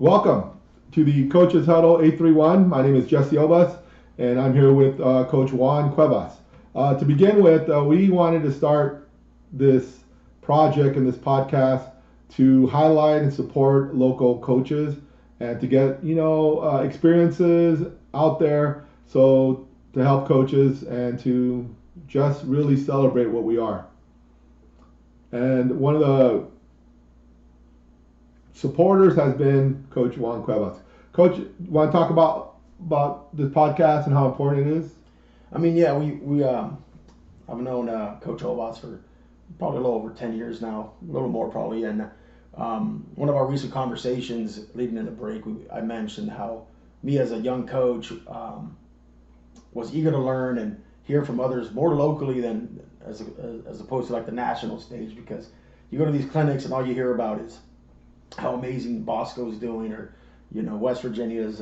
Welcome to the Coaches Huddle 831. My name is Jesse Obas, and I'm here with Coach Juan Cuevas. To begin with, we wanted to start this project and this podcast to highlight and support local coaches and to get experiences out there, so to help coaches and to just really celebrate what we are. And one of the supporters has been Coach Juan Cuevas. Coach, you want to talk about this podcast and how important it is? I mean, yeah, I've known Coach Cuevas for probably a little over 10 years now, a little more probably. And one of our recent conversations leading in the break, I mentioned how me as a young coach was eager to learn and hear from others more locally than as opposed to like the national stage, because you go to these clinics and all you hear about is how amazing Bosco's doing, or West Virginia's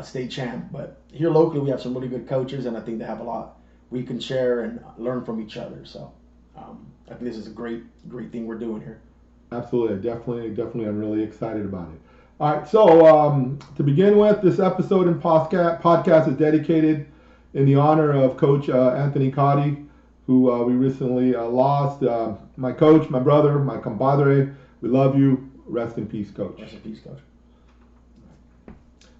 state champ. But here locally we have some really good coaches, and I think they have a lot we can share and learn from each other. So I think this is a great thing we're doing here. Absolutely, definitely. I'm really excited about it. All right, so to begin with, this episode and podcast is dedicated in the honor of Coach Anthony Cotty, who we recently lost. My coach, my brother, my compadre. We love you. Rest in peace, Coach. Rest in peace, Coach.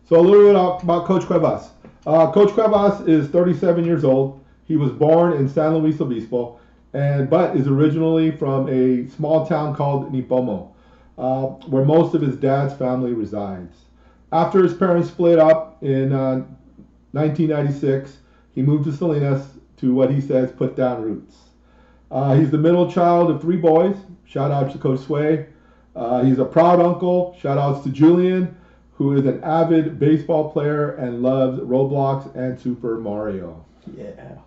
So a little bit about Coach Cuevas. Coach Cuevas is 37 years old. He was born in San Luis Obispo, but is originally from a small town called Nipomo, where most of his dad's family resides. After his parents split up in 1996, he moved to Salinas to, what he says, put down roots. He's the middle child of 3 boys. Shout out to Coach Sway. He's a proud uncle. Shout outs to Julian, who is an avid baseball player and loves Roblox and Super Mario. Yeah.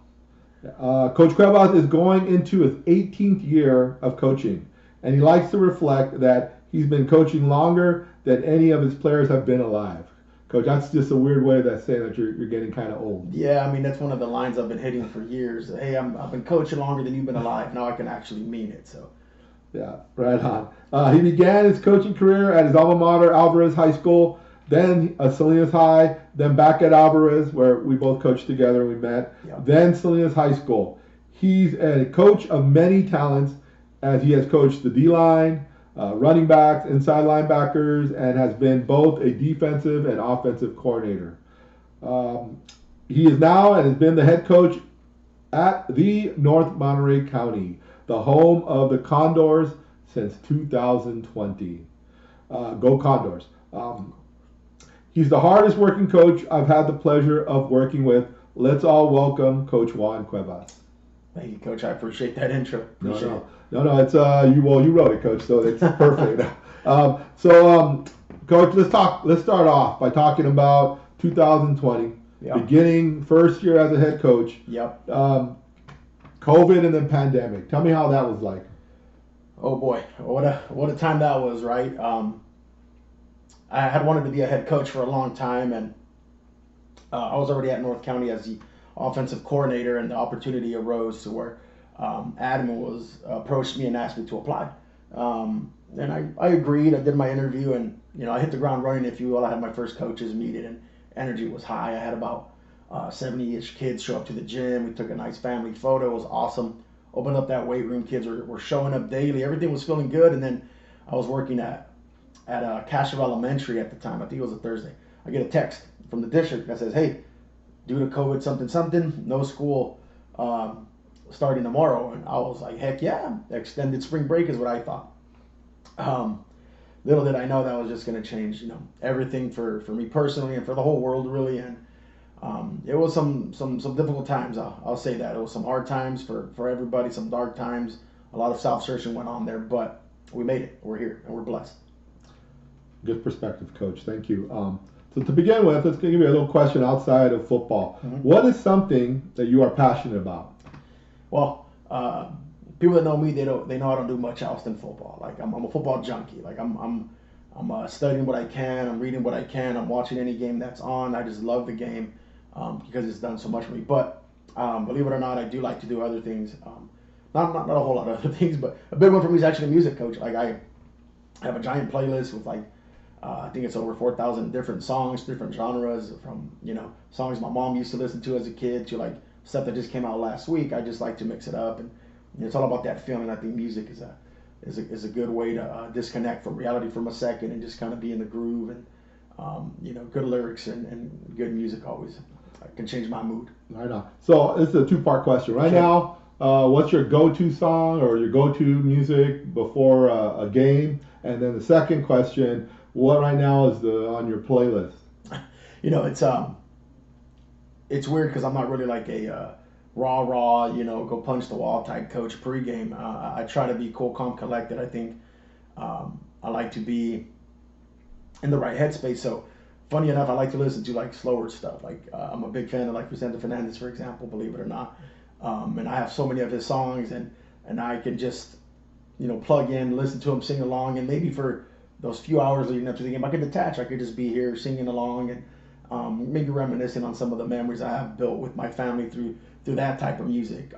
Coach Cuevas is going into his 18th year of coaching, and he likes to reflect that he's been coaching longer than any of his players have been alive. Coach, that's just a weird way of saying that you're getting kind of old. Yeah, I mean, that's one of the lines I've been hitting for years. Hey, I've been coaching longer than you've been alive. Now I can actually mean it. So. Yeah, right on. He began his coaching career at his alma mater, Alvarez High School, then Salinas High, then back at Alvarez, where we both coached together, we met, then Salinas High School. He's a coach of many talents, as he has coached the D-line, running backs, inside linebackers, and has been both a defensive and offensive coordinator. He is now and has been the head coach at the North Monterey County, the home of the Condors since 2020. Go Condors. He's the hardest working coach I've had the pleasure of working with. Let's all welcome Coach Juan Cuevas. Thank you, Coach. I appreciate that intro. Appreciate it. No, it's you wrote it, Coach, so it's perfect. Coach, let's start off by talking about 2020, beginning first year as a head coach. Yep. COVID and then pandemic. Tell me how that was like. Oh boy, what a time that was, right? I had wanted to be a head coach for a long time, and I was already at North County as the offensive coordinator, and the opportunity arose to where Adam approached me and asked me to apply. And I agreed. I did my interview, and I hit the ground running, if you will. I had my first coaches meeting, and energy was high. I had about 70-ish kids show up to the gym. We took a nice family photo. It was awesome. Opened up that weight room. Kids were showing up daily. Everything was feeling good. And then I was working at Castro Elementary at the time. I think it was a Thursday. I get a text from the district that says, hey, due to COVID something, no school starting tomorrow. And I was like, heck yeah. Extended spring break is what I thought. Little did I know that was just going to change, everything for me personally and for the whole world, really. And it was some difficult times. I'll say that. It was some hard times for everybody, some dark times. A lot of self-searching went on there, but we made it. We're here, and we're blessed. Good perspective, Coach. Thank you. So to begin with, let's give you a little question outside of football. Mm-hmm. What is something that you are passionate about? Well, people that know me, they know I don't do much else than football. Like I'm a football junkie. Like I'm studying what I can. I'm reading what I can. I'm watching any game that's on. I just love the game because it's done so much for me. But believe it or not, I do like to do other things. Not a whole lot of other things, but a big one for me is actually music, Coach. Like I have a giant playlist with like I think it's over 4,000 different songs, different genres, from songs my mom used to listen to as a kid to like stuff that just came out last week. I just like to mix it up, and it's all about that feeling. I think music is a good way to disconnect from reality for a second and just kind of be in the groove. And good lyrics and good music always can change my mood. Right on. So this is a two-part question. Right now, what's your go-to song or your go-to music before a game? And then the second question, what right now is on your playlist? It's weird because I'm not really like a rah, go punch the wall type coach pregame. I try to be cool, calm, collected. I think I like to be in the right headspace. So funny enough, I like to listen to like slower stuff. Like I'm a big fan of like Vicente Fernandez, for example, believe it or not. And I have so many of his songs, and I can just plug in, listen to him, sing along, and maybe for those few hours leading up to the game, I could detach. I could just be here singing along and maybe reminiscing on some of the memories I have built with my family through that type of music.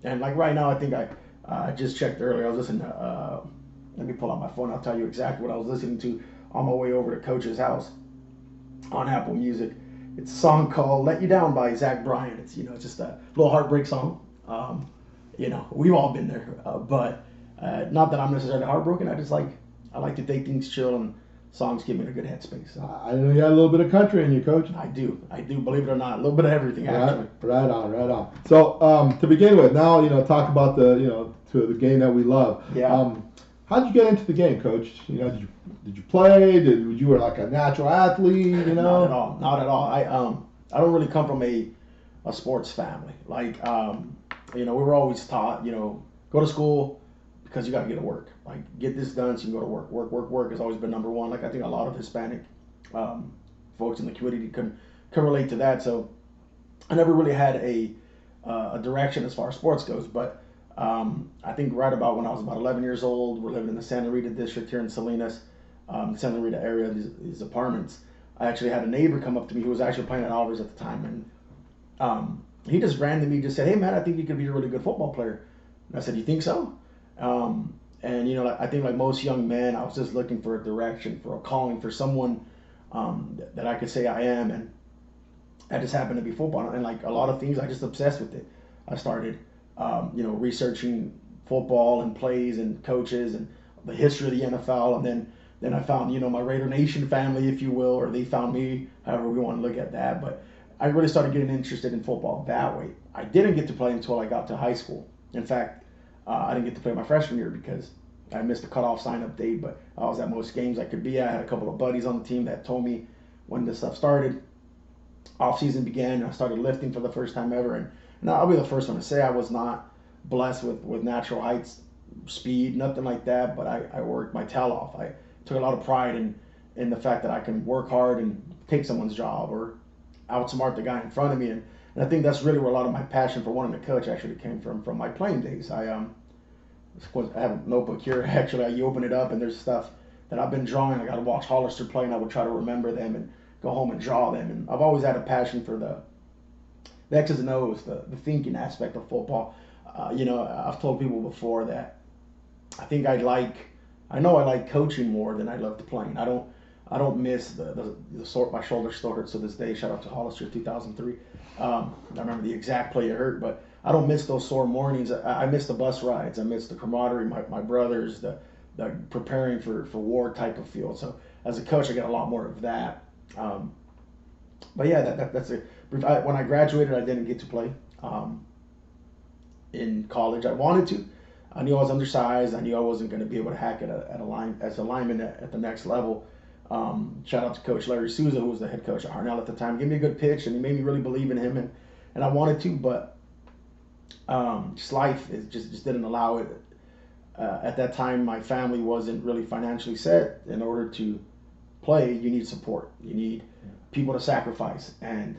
And like right now, I think I just checked earlier. I was listening to. Let me pull out my phone. I'll tell you exactly what I was listening to on my way over to Coach's house on Apple Music. It's a song called "Let You Down" by Zach Bryan. It's it's just a little heartbreak song. We've all been there, but not that I'm necessarily heartbroken. I like to take things chill, and songs give me a good headspace. I know you got a little bit of country in you, Coach. I do. Believe it or not, a little bit of everything actually. Right on. So to begin with, now talk about to the game that we love. Yeah. How'd you get into the game, Coach? Did you play? You were like a natural athlete? Not at all. I don't really come from a sports family. Like we were always taught go to school because you got to get to work. Like get this done so you can go to work. Work has always been number one. Like I think a lot of Hispanic folks in the community can relate to that. So I never really had a direction as far as sports goes, but. I think right about when I was about 11 years old, we're living in the Santa Rita district here in Salinas, Santa Rita area, these apartments. I actually had a neighbor come up to me who was actually playing at Alvarez at the time, and he just randomly just said, "Hey man, I think you could be a really good football player." And I said, "You think so?" I think like most young men, I was just looking for a direction, for a calling, for someone that I could say I am, and that just happened to be football. And like a lot of things, I just obsessed with it. I started. Researching football and plays and coaches and the history of the NFL, and then I found my Raider Nation family, if you will, or they found me, however we want to look at that. But I really started getting interested in football that way. I didn't get to play until I got to high school. In fact, I didn't get to play my freshman year because I missed the cutoff sign-up date. But I was at most games I could be at. I had a couple of buddies on the team that told me when this stuff started. Off-season began, and I started lifting for the first time ever, and I'll be the first one to say I was not blessed with natural heights, speed, nothing like that, but I worked my tail off. I took a lot of pride in the fact that I can work hard and take someone's job or outsmart the guy in front of me. And I think that's really where a lot of my passion for wanting to coach actually came from my playing days. I have a notebook here. Actually, you open it up and there's stuff that I've been drawing. I got to watch Hollister play, and I would try to remember them and go home and draw them. And I've always had a passion for the X's and O's, the thinking aspect of football. I've told people before that I think I like coaching more than I love to playing. I don't miss the sort my shoulder still hurts to this day. Shout out to Hollister 2003. I remember the exact play it hurt, but I don't miss those sore mornings. I miss the bus rides. I miss the camaraderie, my brothers, the preparing for war type of feel. So as a coach, I get a lot more of that. But yeah, that's it. When I graduated, I didn't get to play in college. I wanted to. I knew I was undersized. I knew I wasn't going to be able to hack it as a lineman at the next level. Shout out to Coach Larry Souza, who was the head coach at Harnell at the time. Gave me a good pitch, and he made me really believe in him, and I wanted to, but just life just didn't allow it. At that time, my family wasn't really financially set. In order to play, you need support. You need people to sacrifice, and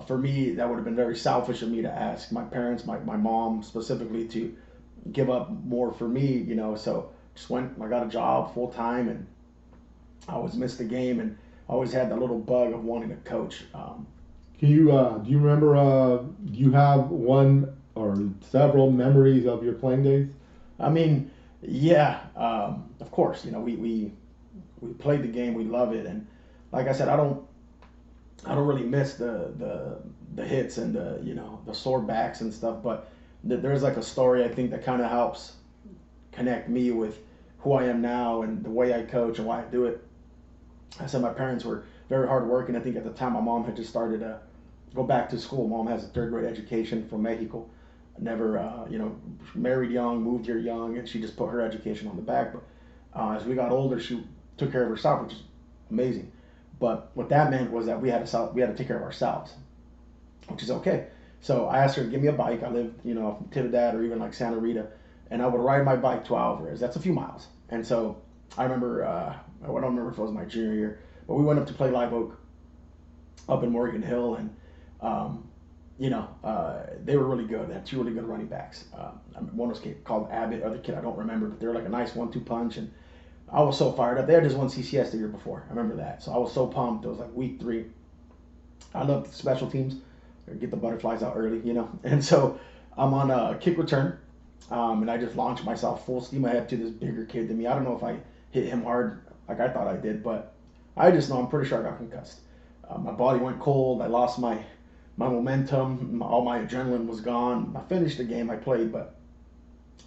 for me, that would have been very selfish of me to ask my parents, my mom specifically, to give up more for me, so just I got a job full time, and I always missed the game, and I always had that little bug of wanting to coach. Do you remember, do you have one or several memories of your playing days? I mean, yeah, of course, we We played the game. We love it. And like I said, I don't really miss the hits and the sore backs and stuff. But there's like a story I think that kind of helps connect me with who I am now and the way I coach and why I do it. I said my parents were very hard working. I think at the time my mom had just started to go back to school. Mom has a third grade education from Mexico. Never, married young, moved here young, and she just put her education on the back. But as we got older, she took care of herself, which is amazing. But what that meant was that we had to take care of ourselves, which is okay. So I asked her to give me a bike. I lived, from Trinidad or even like Santa Rita, and I would ride my bike to Alvarez. That's a few miles. And so I remember, I don't remember if it was my junior year, but we went up to play Live Oak up in Morgan Hill, and they were really good. They had two really good running backs. One was called Abbott, other kid I don't remember, but they were like a nice 1-2 punch, and I was so fired up. They had just won CCS the year before. I remember that. So I was so pumped. It was like week 3. I love special teams. Get the butterflies out early, And so I'm on a kick return, and I just launched myself full steam ahead to this bigger kid than me. I don't know if I hit him hard like I thought I did, but I just know I'm pretty sure I got concussed. My body went cold. I lost my momentum. All my adrenaline was gone. I finished the game. I played, but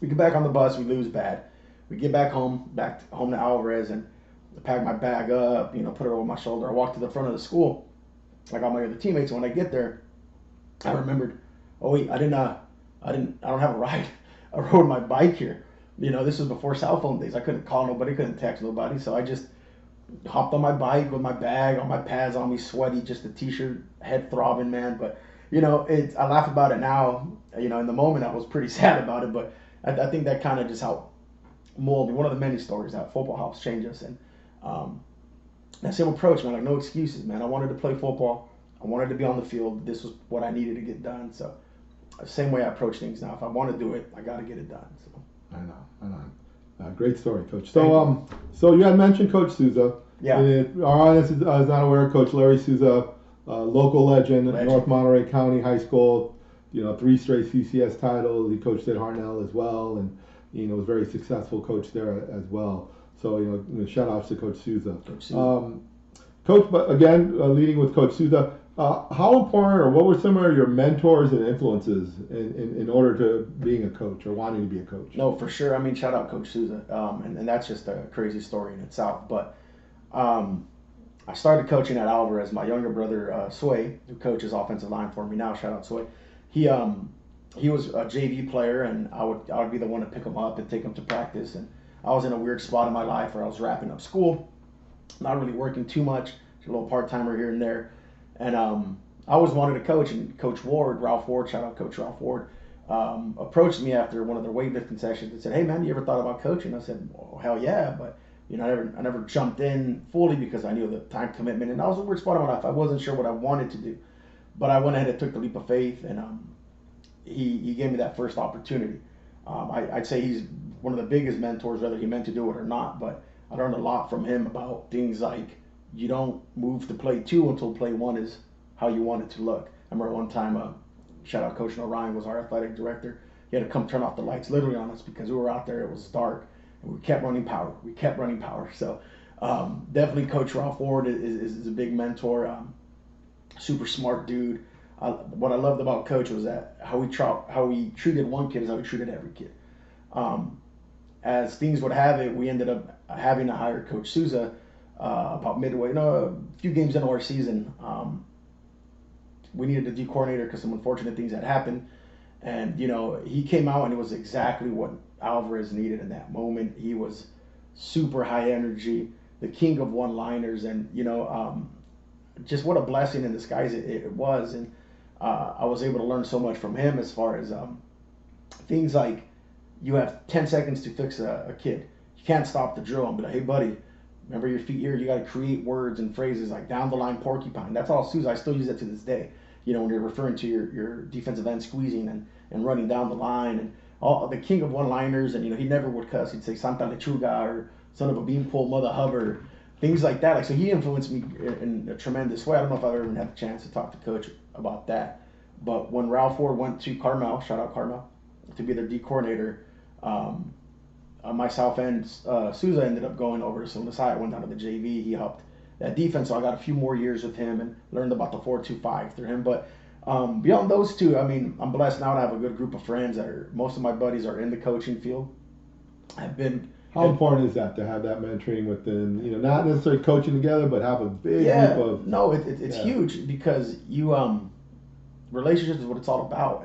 we get back on the bus. We lose bad. We get back home to Alvarez, and I pack my bag up, put it over my shoulder. I walk to the front of the school. I got my other teammates, and when I get there, I remembered, oh wait, I don't have a ride. I rode my bike here. This was before cell phone days. I couldn't call nobody, couldn't text nobody, so I just hopped on my bike with my bag, all my pads on me, sweaty, just a t-shirt, head throbbing, man. But I laugh about it now. In the moment I was pretty sad about it, but I think that kind of just helped mold me. One of the many stories that football helps change us, and that same approach, man. Like no excuses, man. I wanted to play football. I wanted to be on the field. This was what I needed to get done. So, same way I approach things now. If I want to do it, I got to get it done. So. I know. Great story, Coach. So, so you had mentioned Coach Souza. Yeah. And if our audience is not aware, Coach Larry Souza, local legend, North Monterey County High School. 3 straight CCS titles. He coached at Harnell as well, and was a very successful coach there as well. So shout outs to Coach Souza. Coach, but again, leading with Coach Souza, how important, or what were some of your mentors and influences in order to being a coach or wanting to be a coach? No, for sure. I mean, shout out Coach Souza, and that's just a crazy story in itself. But I started coaching at Alvarez. My younger brother, Sway, who coaches offensive line for me now, shout out Sway. He was a JV player, and I would be the one to pick him up and take him to practice. And I was in a weird spot in my life where I was wrapping up school, not really working too much, just a little part-timer here and there. And I always wanted to coach, and Coach Ward, Ralph Ward, shout out Coach Ralph Ward, approached me after one of their weightlifting sessions and said, "Hey man, you ever thought about coaching?" I said, "Well, hell yeah," but I never jumped in fully because I knew the time commitment, and I was in a weird spot in my life. I wasn't sure what I wanted to do, but I went ahead and took the leap of faith, and he gave me that first opportunity. I'd say he's one of the biggest mentors, whether he meant to do it or not, but I learned a lot from him about things like you don't move to play 2 until play 1 is how you want it to look. I remember one time, shout out Coach Orion was our athletic director. He had to come turn off the lights literally on us because we were out there, it was dark, and we kept running power. So definitely Coach Ralph Ward is a big mentor, super smart dude. What I loved about Coach was that how he treated one kid is how he treated every kid. As things would have it, we ended up having to hire Coach Souza about midway, a few games into our season. We needed a D coordinator because some unfortunate things had happened. And, he came out and it was exactly what Alvarez needed in that moment. He was super high energy, the king of one-liners, and, just what a blessing in disguise it was. And I was able to learn so much from him as far as things like you have 10 seconds to fix a kid. You can't stop the drill and be like, "Hey, buddy, remember your feet here? You got to create words and phrases like down the line porcupine." That's all Sousa. I still use that to this day. When you're referring to your defensive end squeezing and running down the line, and all the king of one-liners. And he never would cuss. He'd say Santa Lechuga or son of a beanpole, Mother Hubbard, things like that. So he influenced me in a tremendous way. I don't know if I've ever had the chance to talk to Coach about that. But when Ralph Ward went to Carmel, shout out Carmel, to be their D coordinator, myself and Souza ended up going over to Salinas High. I went down to the JV. He helped that defense, so I got a few more years with him and learned about the 4-2-5 through him. But beyond those two, I mean, I'm blessed now to have a good group of friends that are. Most of my buddies are in the coaching field. I've been. How important is that to have that mentoring within, not necessarily coaching together, but have a big group of. No, it's huge because relationships is what it's all about.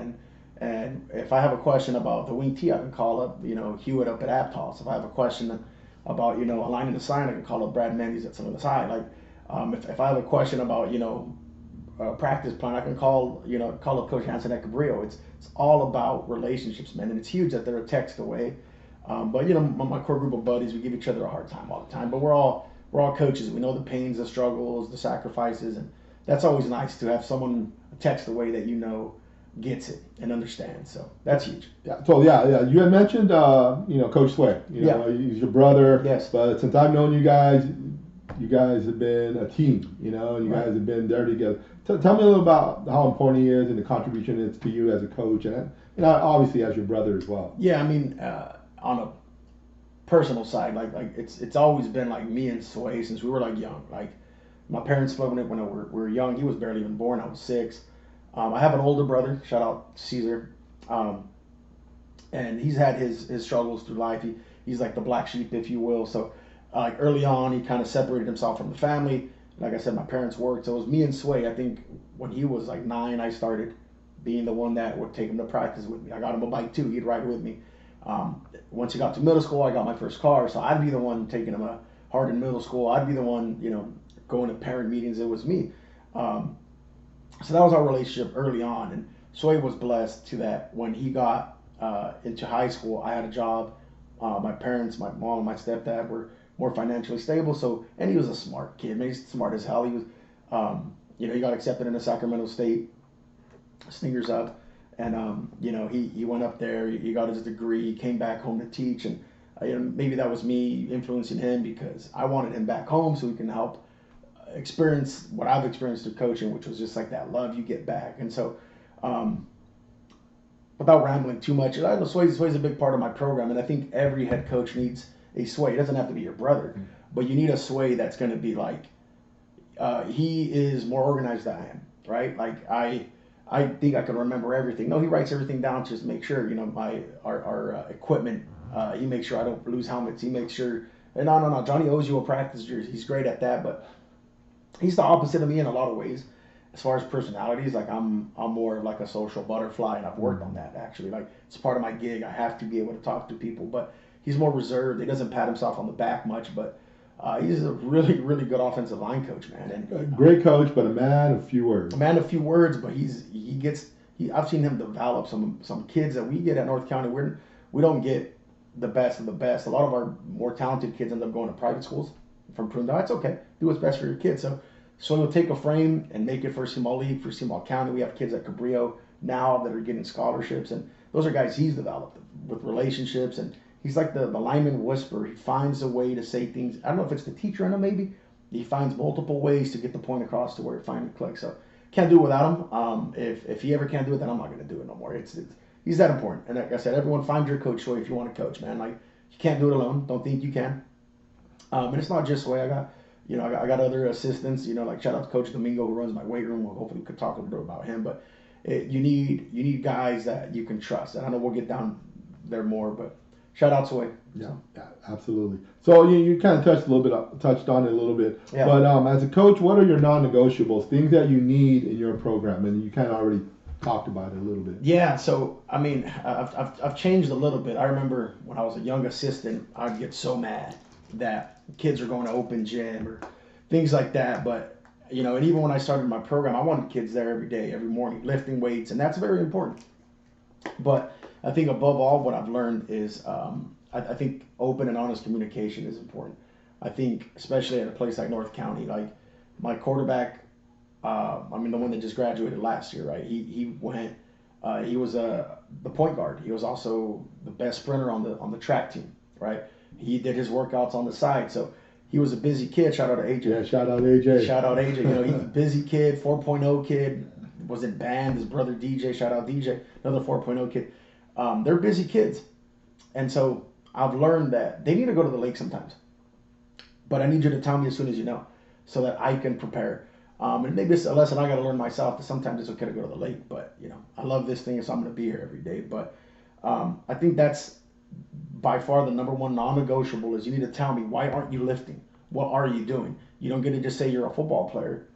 And if I have a question about the wing tee, I can call up, Hewitt up at Aptos. If I have a question about, aligning the sign, I can call up Brad Mendes at Salinas High. Like, if I have a question about, practice plan, I can call up Coach Hansen at Cabrillo. It's all about relationships, man. And it's huge that they're a text away. But my core group of buddies, we give each other a hard time all the time. But we're all coaches. We know the pains, the struggles, the sacrifices, and that's always nice to have someone text away that gets it and understands. So that's huge. Yeah. So yeah. You had mentioned Coach Sway. He's your brother. Yes. But since I've known you guys have been a team. You guys have been there together. Tell me a little about how important he is and the contribution it's to you as a coach, and obviously as your brother as well. Yeah. I mean. On a personal side, like it's always been like me and Sway since we were like young. Like my parents split when we were young. He was barely even born. I was 6. I have an older brother. Shout out Caesar. And he's had his struggles through life. He's like the black sheep, if you will. So early on, he kind of separated himself from the family. Like I said, my parents worked. So it was me and Sway. I think when he was like 9, I started being the one that would take him to practice with me. I got him a bike too. He'd ride with me. Once he got to middle school, I got my first car, so I'd be the one taking him hard in middle school. I'd be the one, going to parent meetings. It was me. So that was our relationship early on, and Sway was blessed to that. When he got into high school, I had a job. My parents, my mom, and my stepdad were more financially stable. And he was a smart kid. Man, he's smart as hell. He was, he got accepted into Sacramento State, sneakers up. And, he went up there, he got his degree, came back home to teach. And maybe that was me influencing him because I wanted him back home so he can help experience what I've experienced through coaching, which was just like that love you get back. And so, without rambling too much, I know Sway's a big part of my program. And I think every head coach needs a Sway. It doesn't have to be your brother, but you need a Sway that's going to be like, he is more organized than I am, right? Like I think I can remember everything. No, he writes everything down to just make sure, our equipment, he makes sure I don't lose helmets. He makes sure, and no, Johnny owes you a practice jersey. He's great at that, but he's the opposite of me in a lot of ways. As far as personalities, like I'm more of like a social butterfly, and I've worked on that actually. Like it's part of my gig. I have to be able to talk to people, but he's more reserved. He doesn't pat himself on the back much, but he's a really, really good offensive line coach, man. And great coach, but a man of few words. A man of few words, but I've seen him develop some kids that we get at North County. We don't get the best of the best. A lot of our more talented kids end up going to private schools from Prune. It's okay. Do what's best for your kids. So he'll take a frame and make it for Small League, for Small County. We have kids at Cabrillo now that are getting scholarships, and those are guys he's developed with relationships, and he's like the lineman whisperer. He finds a way to say things. I don't know if it's the teacher in him, maybe. He finds multiple ways to get the point across to where it finally clicks. So can't do it without him. If he ever can't do it, then I'm not going to do it no more. He's that important. And like I said, everyone find your coach Sway if you want to coach, man. Like you can't do it alone. Don't think you can. And it's not just Sway. I got other assistants. Like shout out to Coach Domingo who runs my weight room. We'll hopefully we could talk a little bit about him. But you need guys that you can trust. And I know we'll get down there more, but. Shout out to Sway. Yeah, absolutely. So you kind of touched on it a little bit. Yeah. But as a coach, what are your non-negotiables? Things that you need in your program, and you kind of already talked about it a little bit. Yeah. So I mean, I've changed a little bit. I remember when I was a young assistant, I'd get so mad that kids are going to open gym or things like that. But and even when I started my program, I wanted kids there every day, every morning, lifting weights, and that's very important. But I think above all, what I've learned is I think open and honest communication is important. I think especially at a place like North County, like my quarterback, the one that just graduated last year, right? He went, he was the point guard. He was also the best sprinter on the track team, right? He did his workouts on the side, so he was a busy kid. Shout out to AJ. Yeah, shout out AJ. Shout out AJ. He's a busy kid, 4.0 kid. Was in band. His brother DJ. Shout out DJ. Another 4.0 kid. They're busy kids, and so I've learned that they need to go to the lake sometimes, but I need you to tell me as soon as you know, so that I can prepare. And maybe it's a lesson I got to learn myself, that sometimes it's okay to go to the lake, but I love this thing, so I'm going to be here every day. But I think that's by far the number one non-negotiable is you need to tell me, why aren't you lifting? What are you doing? You don't get to just say you're a football player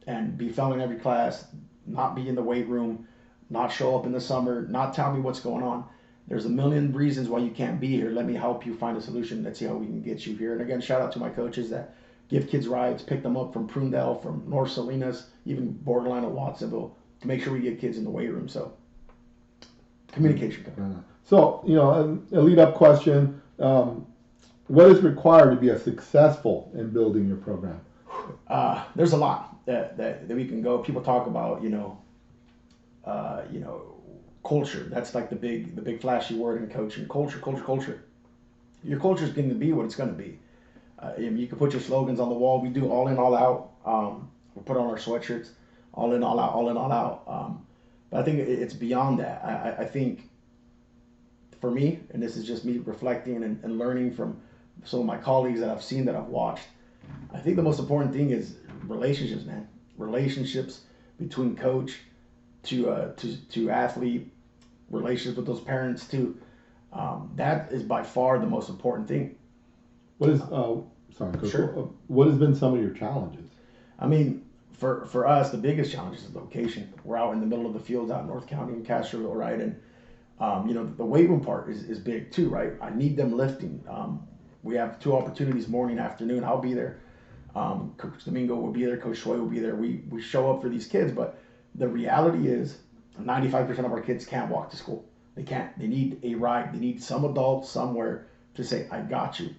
and be failing every class, not be in the weight room, not show up in the summer, not tell me what's going on. There's a million reasons why you can't be here. Let me help you find a solution. Let's see how we can get you here. And again, shout out to my coaches that give kids rides, pick them up from Prunedale, from North Salinas, even borderline of Watsonville, to make sure we get kids in the weight room. So communication. So, a lead-up question. What is required to be successful in building your program? There's a lot that we can go. People talk about, culture. That's like the big flashy word in coaching. Culture. Your culture is going to be what it's going to be. You can put your slogans on the wall. We do all in, all out. We put on our sweatshirts, all in, all out, all in, all out. But I think it's beyond that. I think for me, and this is just me reflecting and learning from some of my colleagues that I've seen, that I've watched, I think the most important thing is relationships, man. Relationships between coach to athlete, relationships with those parents too. That is by far the most important thing. What is sorry, Coach, sure. What has been some of your challenges? I mean, for us, the biggest challenge is location. We're out in the middle of the fields out in North County in Castroville, right? And the weight room part is big too, right? I need them lifting. We have 2 opportunities, morning, afternoon. I'll be there. Coach Domingo will be there. Coach Choi will be there. We show up for these kids, but the reality is 95% of our kids can't walk to school. They can't. They need a ride. They need some adult somewhere to say, I got you.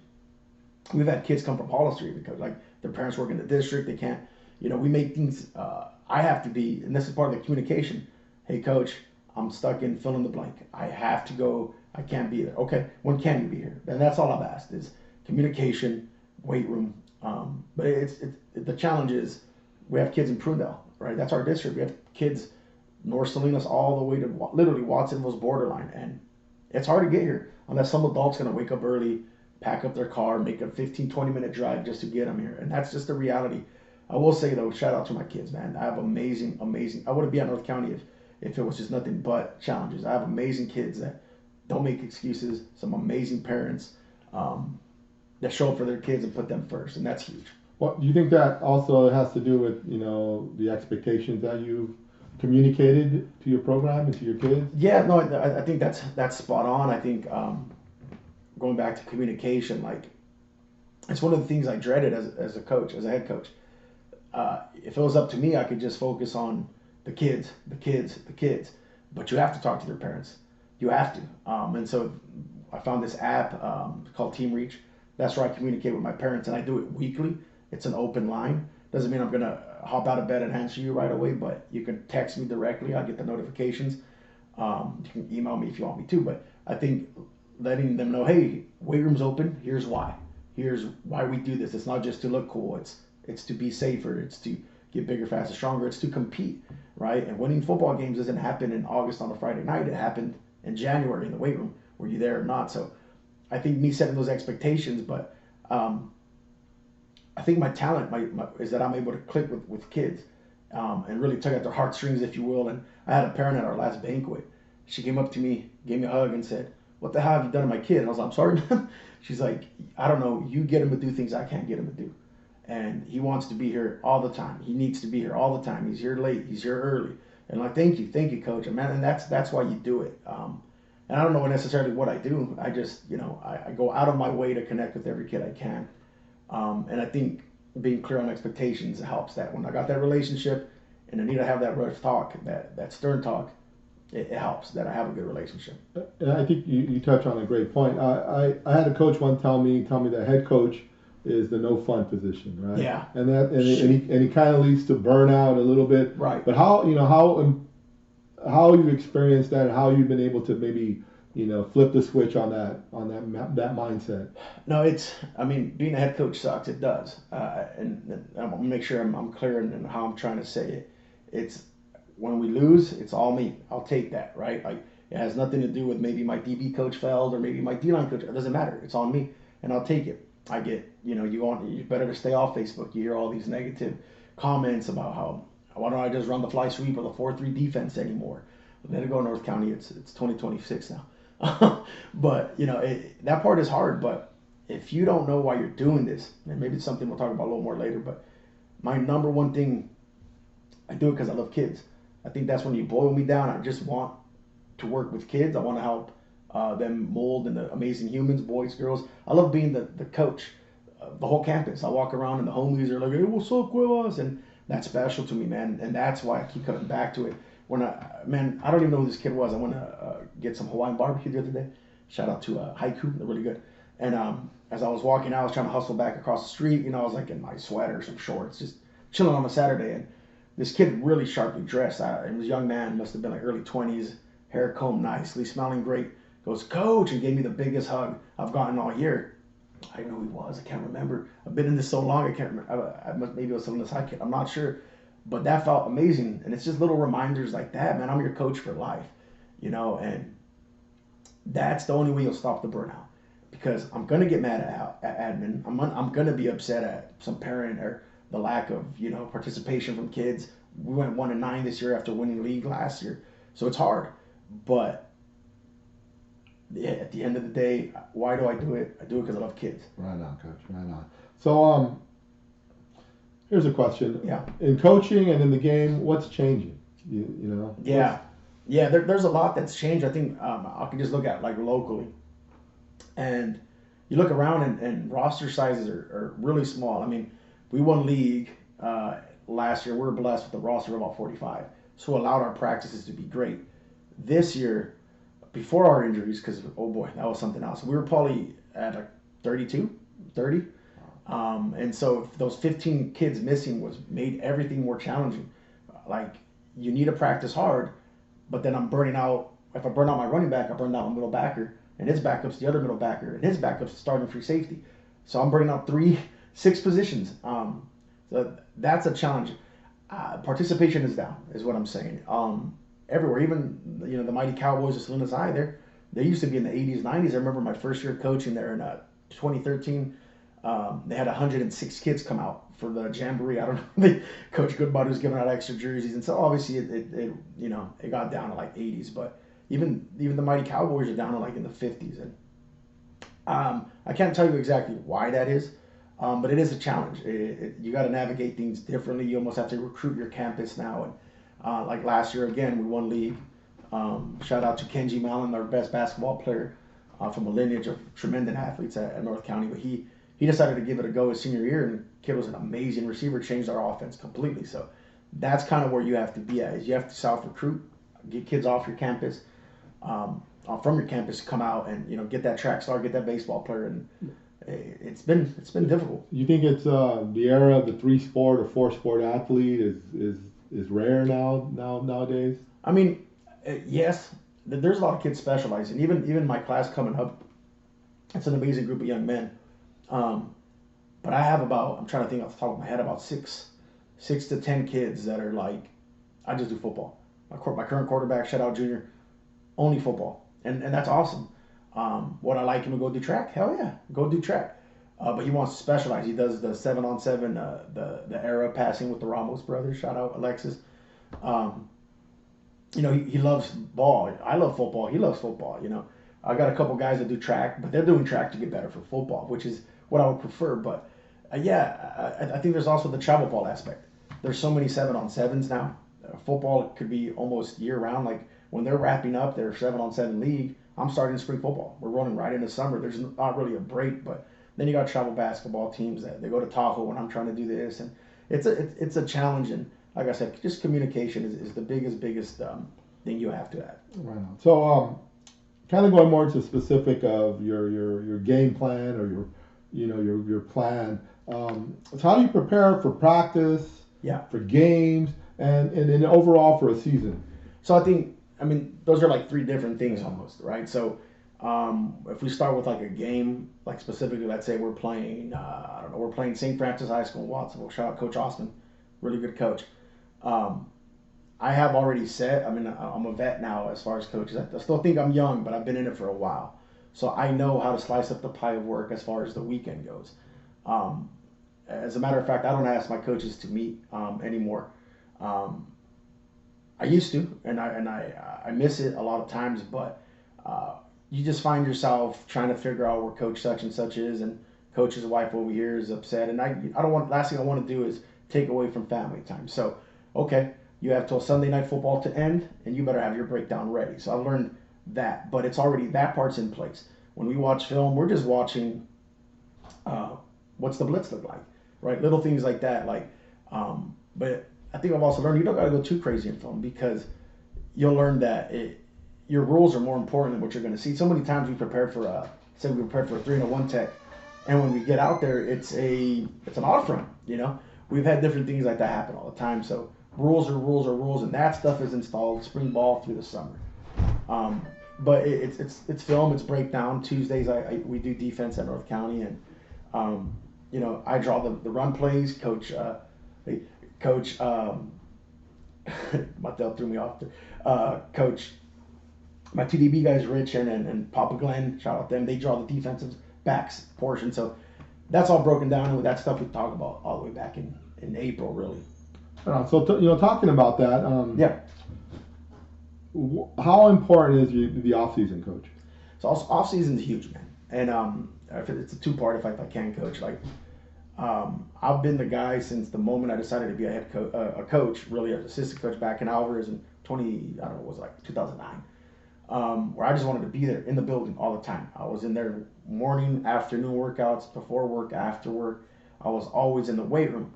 We've had kids come from Hollister because their parents work in the district. They can't, we make things, I have to be, and this is part of the communication. Hey, coach, I'm stuck in fill in the blank. I have to go. I can't be there. Okay, when can you be here? And that's all I've asked is communication, weight room. But the challenge is we have kids in Prunedale, right? That's our district. We have kids North Salinas all the way to literally Watsonville's borderline. And it's hard to get here unless some adult's going to wake up early, pack up their car, make a 15, 20-minute drive just to get them here. And that's just the reality. I will say, though, shout out to my kids, man. I have amazing. I wouldn't be at North County if it was just nothing but challenges. I have amazing kids that don't make excuses, some amazing parents that show up for their kids and put them first, and that's huge. Well, do you think that also has to do with, the expectations that you've communicated to your program and to your kids? Yeah, no, I think that's spot on. I think going back to communication, it's one of the things I dreaded as a coach, as a head coach. If it was up to me, I could just focus on the kids. But you have to talk to their parents. You have to. And so I found this app called Team Reach. That's where I communicate with my parents, and I do it weekly. It's an open line. Doesn't mean I'm going to hop out of bed and answer you right away, but you can text me directly. I get the notifications. You can email me if you want me to. But I think letting them know, hey, weight room's open. Here's why. Here's why we do this. It's not just to look cool. It's to be safer. It's to get bigger, faster, stronger. It's to compete, right? And winning football games doesn't happen in August on a Friday night. It happened in January in the weight room. Were you there or not? So I think me setting those expectations, but I think my talent is that I'm able to click with kids and really tug at their heartstrings, if you will. And I had a parent at our last banquet. She came up to me, gave me a hug, and said, "What the hell have you done to my kid?" And I was like, "I'm sorry, ma'am." She's like, "I don't know. You get him to do things I can't get him to do. And he wants to be here all the time. He needs to be here all the time. He's here late. He's here early." And I'm like, thank you, coach. And man, and that's why you do it. And I don't know necessarily what I do. I just, I go out of my way to connect with every kid I can. And I think being clear on expectations helps. That when I got that relationship and I need to have that rough talk, that stern talk, it helps that I have a good relationship. And I think you touch on a great point. I had a coach once tell me that head coach is the no fun position, right? Yeah. And he kind of leads to burnout a little bit. Right. But how you've experienced that, and how you've been able to maybe flip the switch on that mindset. No, being a head coach sucks. It does. And I'm gonna make sure I'm clear in how I'm trying to say it. It's when we lose, it's all me. I'll take that, right? It has nothing to do with maybe my DB coach failed or maybe my D-line coach. It doesn't matter. It's on me, and I'll take it. I get, you better to stay off Facebook. You hear all these negative comments about why don't I just run the fly sweep or the 4-3 defense anymore? Let it go, North County. It's 2026 now. But that part is hard. But if you don't know why you're doing this, and maybe it's something we'll talk about a little more later. But my number one thing, I do it because I love kids. I think that's when you boil me down. I just want to work with kids. I want to help them mold into amazing humans, boys, girls. I love being the coach of the whole campus. I walk around and the homies are like, hey, what's up, Cuevas? And that's special to me, man. And that's why I keep coming back to it. I don't even know who this kid was. I went to get some Hawaiian barbecue the other day. Shout out to Haiku. They're really good. And as I was walking out, I was trying to hustle back across the street. I was like in my sweater, some shorts, just chilling on a Saturday. And this kid really sharply dressed. He was a young man, must have been like early 20s, hair combed nicely, smelling great. Goes, Coach, and gave me the biggest hug I've gotten all year. I know who he was. I can't remember. I've been in this so long, I can't remember. Maybe it was some of this high kid. I'm not sure. But that felt amazing. And it's just little reminders like that, man. I'm your coach for life, and that's the only way you'll stop the burnout. Because I'm going to get mad at admin. I'm going to be upset at some parent or the lack of, participation from kids. We went 1-9 this year after winning league last year. So it's hard. But at the end of the day, why do I do it? I do it because I love kids. Right on, Coach. Right on. So, here's a question. Yeah. In coaching and in the game, what's changing? You know? Yeah. Yeah, there's a lot that's changed. I think I can just look at like locally. And you look around and roster sizes are really small. I mean, we won league last year. We were blessed with a roster of about 45. So allowed our practices to be great. This year, before our injuries, because, oh boy, that was something else. We were probably at like 30. And so those 15 kids missing made everything more challenging. Like, you need to practice hard, but then I'm burning out. If I burn out my running back, I burn out my middle backer, and his backup's the other middle backer, and his backup's the starting free safety. So I'm burning out 6 positions. So that's a challenge. Participation is down, is what I'm saying. Everywhere, even the mighty Cowboys of Salinas High, they used to be in the 80s, 90s. I remember my first year coaching there in 2013. They had 106 kids come out for the jamboree. I don't know. Coach Goodbody was giving out extra jerseys, and so obviously it got down to like 80s. But even the mighty Cowboys are down to like in the 50s, and I can't tell you exactly why that is, but it is a challenge. You got to navigate things differently. You almost have to recruit your campus now, and like last year again, we won league. Shout out to Kenji Mallon, our best basketball player from a lineage of tremendous athletes at North County, but he decided to give it a go his senior year, and kid was an amazing receiver, changed our offense completely. So that's kind of where you have to be at, is you have to self-recruit, get kids off your campus, from your campus, come out and get that track star, get that baseball player, and it's been difficult. You think it's the era of the 3-sport or 4-sport athlete is rare nowadays? I mean, yes, there's a lot of kids specializing. Even my class coming up, it's an amazing group of young men. But I have I'm trying to think off the top of my head, about 6 to 10 kids that are like, I just do football. My current quarterback, shout out Junior, only football. And that's awesome. Would I like him to go do track? Hell yeah, go do track. But he wants to specialize. He does the 7-on-7, the era passing with the Ramos brothers. Shout out Alexis. He loves ball. I love football. He loves football. I got a couple guys that do track, but they're doing track to get better for football, which is what I would prefer. But I think there's also the travel ball aspect. There's so many 7-on-7s now. Football could be almost year round. Like when they're wrapping up their 7-on-7 league, I'm starting spring football. We're running right into summer. There's not really a break, but then you got travel basketball teams that they go to Tahoe when I'm trying to do this, and it's a challenge. And like I said, just communication is the biggest thing you have to have. Right on. So kind of going more into specific of your game plan or your plan. So how do you prepare for practice? Yeah. For games and overall for a season? So I mean, those are like 3 different things almost, right? So if we start with like a game, like specifically, let's say we're playing, we're playing St. Francis High School in Watsonville. Shout out Coach Austin, really good coach. I have already set. I mean, I'm a vet now as far as coaches. I still think I'm young, but I've been in it for a while, so I know how to slice up the pie of work as far as the weekend goes. Um, as a matter of fact, I don't ask my coaches to meet anymore. Um, I used to, and I miss it a lot of times, but you just find yourself trying to figure out where Coach such and such is, and Coach's wife over here is upset, and I don't want. Last thing I want to do is take away from family time. So, okay, you have till Sunday night football to end, and you better have your breakdown ready. So I learned that, but it's already that part's in place. When we watch film, we're just watching uh, what's the blitz look like, right? Little things like that, but I think I've also learned you don't got to go too crazy in film because you'll learn that your rules are more important than what you're going to see. So many times we prepared for we prepared for a 3-1 tech, and when we get out there, it's an odd front. We've had different things like that happen all the time. So rules are rules are rules, and that stuff is installed spring ball through the summer. But it's film, it's breakdown. Tuesdays we do defense at North County, and I draw the run plays. Coach Mattel threw me off there. Coach, my TDB guys, Rich and Papa Glenn, shout out them. They draw the defensive backs portion. So that's all broken down, and with that stuff we talk about all the way back in April, really. Talking about that. Yeah. How important is the off season, Coach? So off season is huge, man. And it's a two-part if I can, Coach. I've been the guy since the moment I decided to be a coach, really an assistant coach back in Alvarez in 2009, where I just wanted to be there in the building all the time. I was in there morning, afternoon workouts, before work, after work. I was always in the weight room,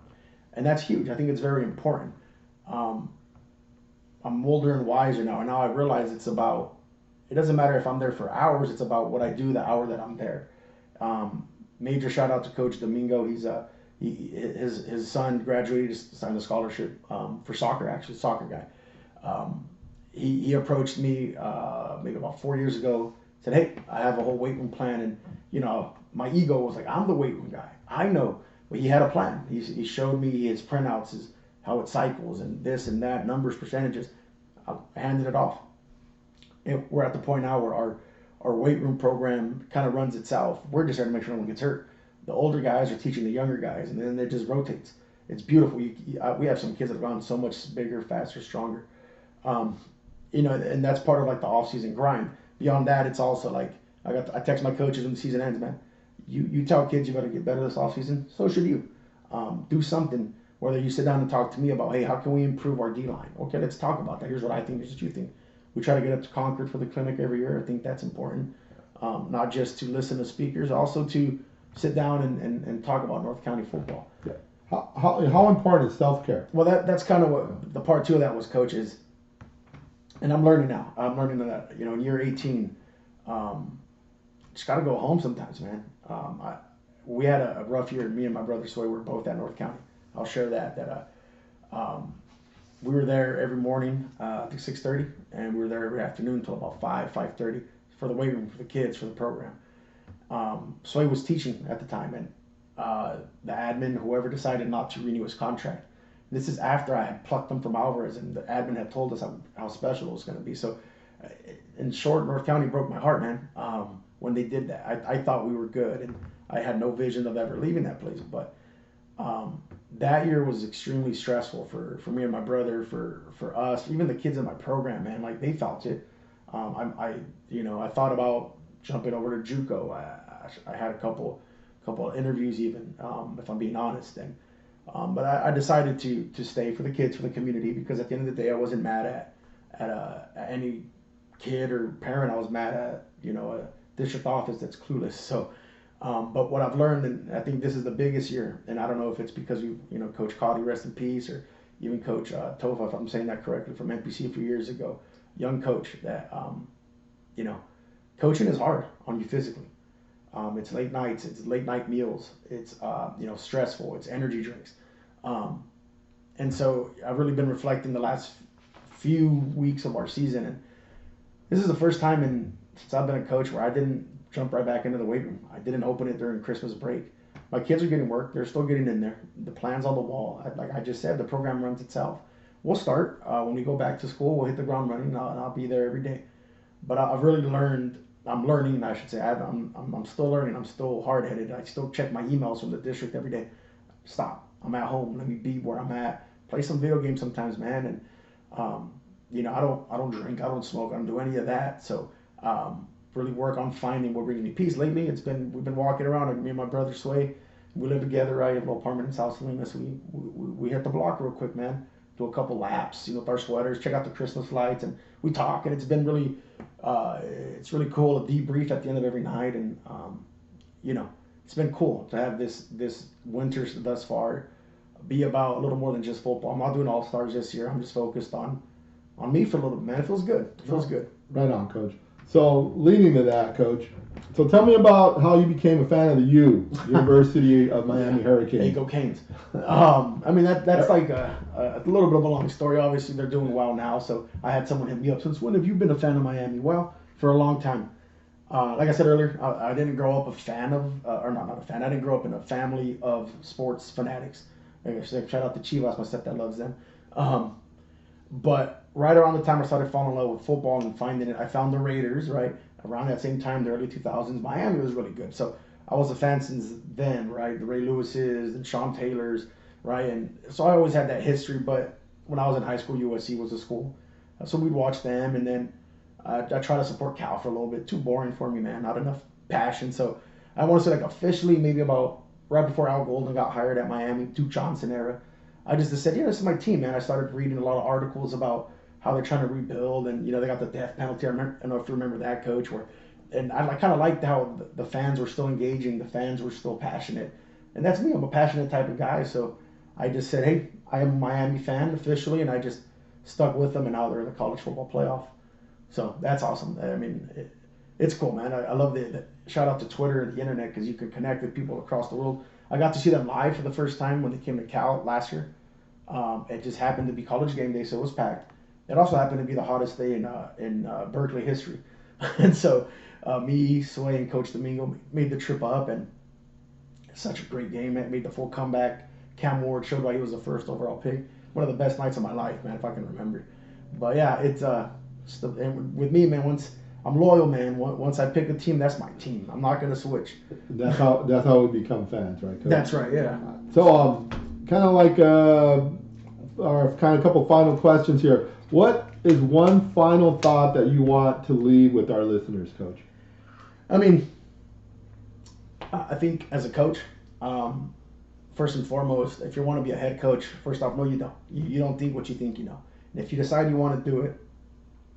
and that's huge. I think it's very important. I'm older and wiser now, and now I realize it doesn't matter if I'm there for hours, it's about what I do the hour that I'm there. Major shout out to Coach Domingo. His son graduated, signed a scholarship for soccer, actually, soccer guy. He approached me maybe about 4 years ago, said, hey, I have a whole weight room plan, and my ego was like, I'm the weight room guy. I know, but he had a plan. He showed me his printouts, how it cycles, and this and that, numbers, percentages. I handed it off. And we're at the point now where our weight room program kind of runs itself. We're just there to make sure no one gets hurt. The older guys are teaching the younger guys, and then it just rotates. It's beautiful. We have some kids that have gone so much bigger, faster, stronger. And that's part of the off-season grind. Beyond that, it's also I text my coaches when the season ends, man. You tell kids you better get better this off-season. So should you. Do something. Whether you sit down and talk to me about, hey, how can we improve our D-line? Okay, let's talk about that. Here's what I think. Here's what you think. We try to get up to Concord for the clinic every year. I think that's important. Not just to listen to speakers, also to sit down and talk about North County football. Yeah. How important is self-care? Well, that's kind of what the part two of that was, coaches. And I'm learning now. I'm learning that, in year 18, just got to go home sometimes, man. We had a rough year. Me and my brother Soy were both at North County. I'll share that we were there every morning, I think 6:30, and we were there every afternoon until about 5:30 for the weight room, for the kids, for the program. Soy was teaching at the time, and the admin, whoever, decided not to renew his contract. This is after I had plucked him from Alvarez, and the admin had told us how special it was going to be. So, in short, North County broke my heart, man, when they did that. I thought we were good, and I had no vision of ever leaving that place, but that year was extremely stressful for me and my brother, for us, even the kids in my program, man. They felt it. I thought about jumping over to JUCO. I had a couple of interviews even, if I'm being honest, but I decided to stay for the kids, for the community, because at the end of the day, I wasn't mad at any kid or parent. I was mad at a district office that's clueless. So. But what I've learned, and I think this is the biggest year, and I don't know if it's because Coach Cotty, rest in peace, or even Coach Tofa, if I'm saying that correctly, from NPC a few years ago, young coach, that, coaching is hard on you physically. It's late nights, it's late night meals, it's, stressful, it's energy drinks. And so I've really been reflecting the last few weeks of our season, and this is the first time since I've been a coach where I didn't jump right back into the weight room. I didn't open it during Christmas break. My kids are getting work. They're still getting in there. The plan's on the wall. Like I just said, the program runs itself. we'll start when we go back to school. We'll hit the ground running, and I'll be there every day. But I've really learned. I'm learning, I should say. I'm still learning. I'm still hard headed. I still check my emails from the district every day. Stop. I'm at home. Let me be where I'm at. Play some video games sometimes, man. And I don't drink. I don't smoke. I don't do any of that. So really work on finding what brings me peace. Lately, we've been walking around. Me and my brother Sway. We live together. Right, have a little apartment in South Salinas. We hit the block real quick, man. Do a couple laps. With our sweaters. Check out the Christmas lights, and we talk. And it's been really, it's really cool to debrief at the end of every night. And it's been cool to have this winter thus far be about a little more than just football. I'm not doing all stars this year. I'm just focused on me for a little bit, man. It feels good. It feels good. Right on, Coach. So leading to that, Coach. So tell me about how you became a fan of the University of Miami Hurricanes. Hey, go Canes. That's like a little bit of a long story. Obviously, they're doing well now. So I had someone hit me up. Since when have you been a fan of Miami? Well, for a long time. Like I said earlier, I didn't grow up a fan of, or not a fan. I didn't grow up in a family of sports fanatics. Shout out to Chivas. My stepdad loves them. But right around the time I started falling in love with football and finding it, I found the Raiders, right? Around that same time, the early 2000s, Miami was really good. So I was a fan since then, right? The Ray Lewis's and Sean Taylor's, right? And so I always had that history. But when I was in high school, USC was the school. So we'd watch them. And then I tried to support Cal for a little bit. Too boring for me, man. Not enough passion. So I want to say, like, officially, maybe about right before Al Golden got hired at Miami, Duke Johnson era, I just said, this is my team, man. I started reading a lot of articles about how they're trying to rebuild, and they got the death penalty. I don't know if you remember that, Coach. And I kind of liked how the fans were still engaging, the fans were still passionate, and that's me. I'm a passionate type of guy, so I just said, hey, I am a Miami fan officially, and I just stuck with them, and now they're in the college football playoff. So that's awesome. I mean, it's cool, man. I love the shout out to Twitter and the internet because you can connect with people across the world. I got to see them live for the first time when they came to Cal last year. It just happened to be college game day, so it was packed. It also happened to be the hottest day in Berkeley history. And so me, Sway, and Coach Domingo made the trip up, and such a great game. It made the full comeback. Cam Ward showed why he was the first overall pick. One of the best nights of my life, man, if I can remember. But yeah, and with me, man, once I'm loyal, man. Once I pick a team, that's my team. I'm not gonna switch. That's how we become fans, right, Coach? That's right, yeah. So kind of like our kind of couple final questions here. What is one final thought that you want to leave with our listeners, Coach? I mean, I think as a coach, first and foremost, if you want to be a head coach, first off, no, you don't. You don't think what you think you know. And if you decide you want to do it,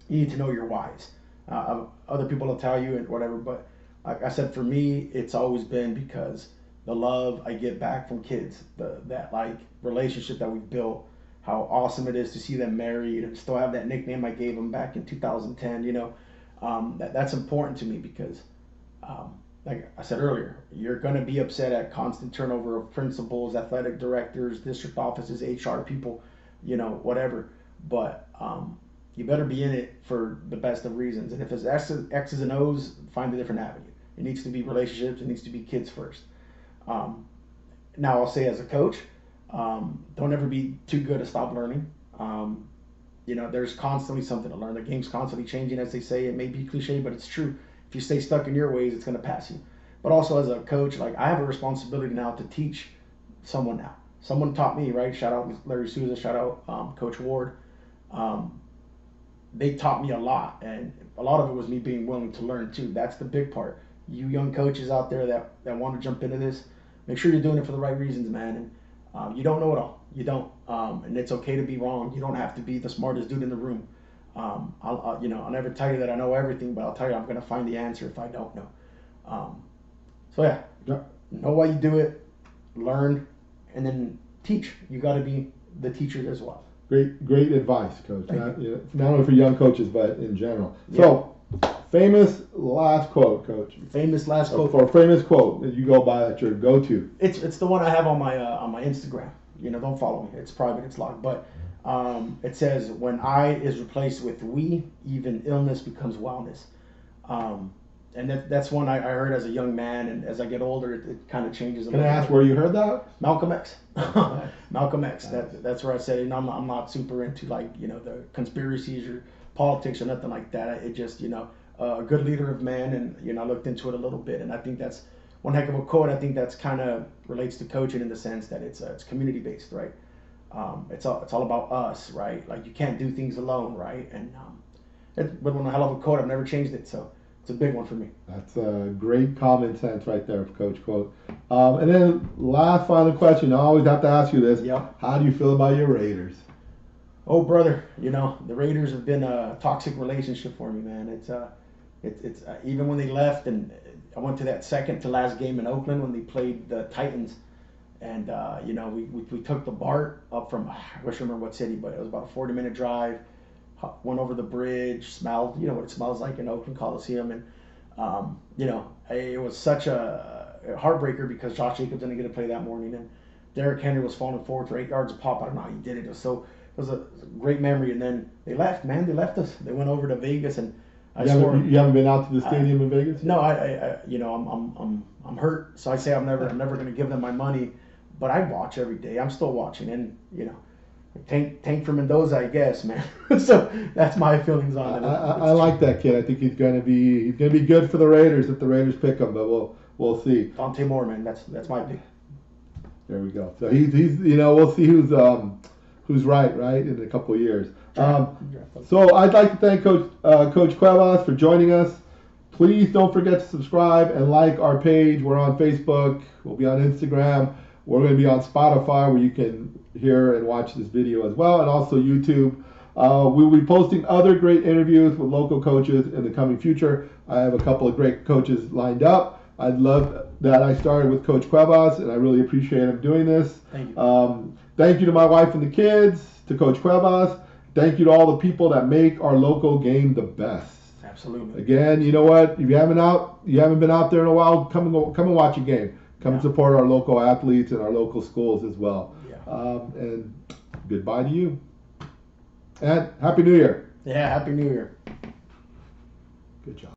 you need to know your whys. Other people will tell you and whatever, but like I said, for me, it's always been because the love I get back from kids, that like relationship that we've built, how awesome it is to see them married and still have that nickname I gave them back in 2010. That's important to me because, like I said earlier, you're going to be upset at constant turnover of principals, athletic directors, district offices, HR people, whatever. But you better be in it for the best of reasons. And if it's X's and O's, find a different avenue. It needs to be relationships. It needs to be kids first. Now I'll say as a coach, don't ever be too good to stop learning. There's constantly something to learn. The game's constantly changing, as they say. It may be cliche, but it's true. If you stay stuck in your ways, it's going to pass you. But also as a coach, like I have a responsibility now to teach someone now. Someone taught me, right? Shout out Larry Souza, shout out Coach Ward. They taught me a lot, and a lot of it was me being willing to learn too. That's the big part. You young coaches out there that want to jump into this, make sure you're doing it for the right reasons, man. And you don't know it all. You don't, and it's okay to be wrong. You don't have to be the smartest dude in the room. I'll never tell you that I know everything, but I'll tell you I'm going to find the answer if I don't know. So yeah, know why you do it, learn, and then teach. You got to be the teacher as well. Great advice, Coach. Not only for young coaches, but in general. So, famous last quote, Coach. Famous last quote. For a famous quote that you go by, that's your go-to. It's the one I have on my Instagram. Don't follow me. It's private. It's locked. But it says, "When I is replaced with we, even illness becomes wellness." And that's one I heard as a young man, and as I get older, it kind of changes. Can I ask where you heard that? Malcolm X. Nice. Malcolm X. Nice. That's where I said, and I'm not super into like the conspiracies or politics or nothing like that. It just a good leader of men, and I looked into it a little bit, and I think that's one heck of a quote. I think that's kind of relates to coaching in the sense that it's community based, right? It's all about us, right? Like you can't do things alone, right? And it's been a hell of a quote. I've never changed it, so it's a big one for me. That's a great common sense right there, Coach Quote. And then last final question. I always have to ask you this. Yep. How do you feel about your Raiders? Oh, brother, the Raiders have been a toxic relationship for me, man. It's even when they left, and I went to that second to last game in Oakland when they played the Titans, and we took the BART up from I wish I remember what city, but it was about a 40-minute drive. Went over the bridge, smelled what it smells like in Oakland Coliseum, and it was such a heartbreaker because Josh Jacobs didn't get to play that morning, and Derrick Henry was falling forward for 8 yards a pop. I don't know how he did it. It was a great memory. And then they left, man. They left us. They went over to Vegas, and You haven't been out to the stadium in Vegas? No, I'm hurt, so I say I'm never going to give them my money, but I watch every day. I'm still watching, and Tank for Mendoza, I guess, man. So that's my feelings on it. I like that kid. I think he's gonna be good for the Raiders if the Raiders pick him, but we'll see. Dante Moore, man, that's my pick. There we go. So he's we'll see who's right in a couple of years. So I'd like to thank Coach Cuevas for joining us. Please don't forget to subscribe and like our page. We're on Facebook. We'll be on Instagram. We're going to be on Spotify where you can hear and watch this video as well, and also YouTube. We will be posting other great interviews with local coaches in the coming future. I have a couple of great coaches lined up. I love that I started with Coach Cuevas, and I really appreciate him doing this. Thank you. Thank you to my wife and the kids, to Coach Cuevas. Thank you to all the people that make our local game the best. Absolutely. Again, you know what? If you haven't been out there in a while, come and watch a game. Come and support our local athletes and our local schools as well. Yeah. And goodbye to you. And Happy New Year. Yeah, Happy New Year. Good job.